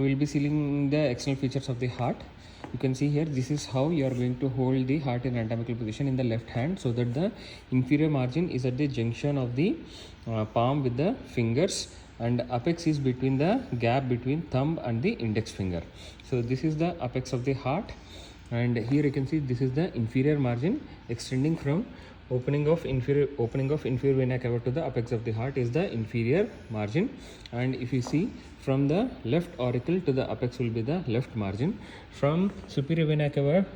We will be seeing the external features of the heart. You can see here, this is how you are going to hold the heart in anatomical position in the left hand, so that the inferior margin is at the junction of the palm with the fingers, and apex is between the gap between thumb and the index finger. So this is the apex of the heart, and here you can see this is the inferior margin extending from opening of inferior vena cava to the apex of the heart is the inferior margin. And if you see, from the left auricle to the apex will be the left margin. From superior vena cava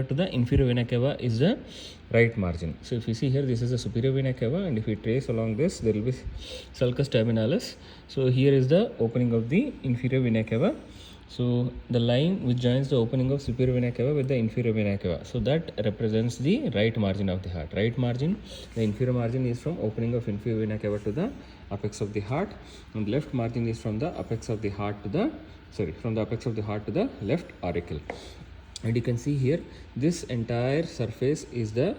to the inferior vena cava is the right margin. So if you see here, this is the superior vena cava, and if we trace along this, there will be sulcus terminalis. So here is the opening of the inferior vena cava. So the line which joins the opening of superior vena cava with the inferior vena cava, so that represents the right margin of the heart. Right margin, the inferior margin is from opening of inferior vena cava to the apex of the heart, and left margin is from the apex of the heart to the apex of the heart to the left auricle. And you can see here, this entire surface is the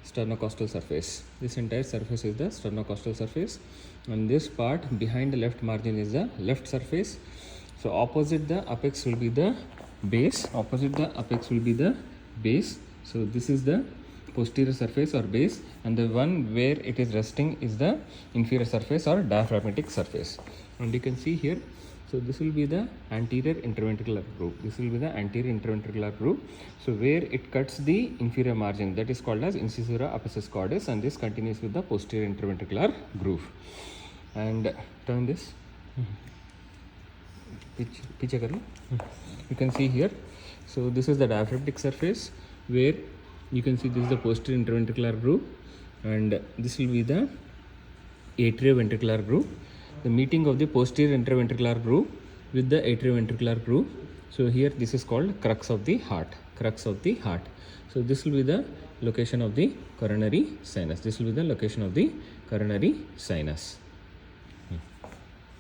sternocostal surface. This entire surface is the sternocostal surface, and this part behind the left margin is the left surface. So opposite the apex will be the base. So this is the posterior surface or base, and the one where it is resting is the inferior surface or diaphragmatic surface. And you can see here, so this will be the anterior interventricular groove. So where it cuts the inferior margin, that is called as incisura apicis cordis, and this continues with the posterior interventricular groove. And turn this. You can see here, so this is the diaphragmatic surface, where you can see this is the posterior interventricular groove, and this will be the atrioventricular groove, the meeting of the posterior interventricular groove with the atrioventricular groove. So here this is called crux of the heart. So this will be the location of the coronary sinus.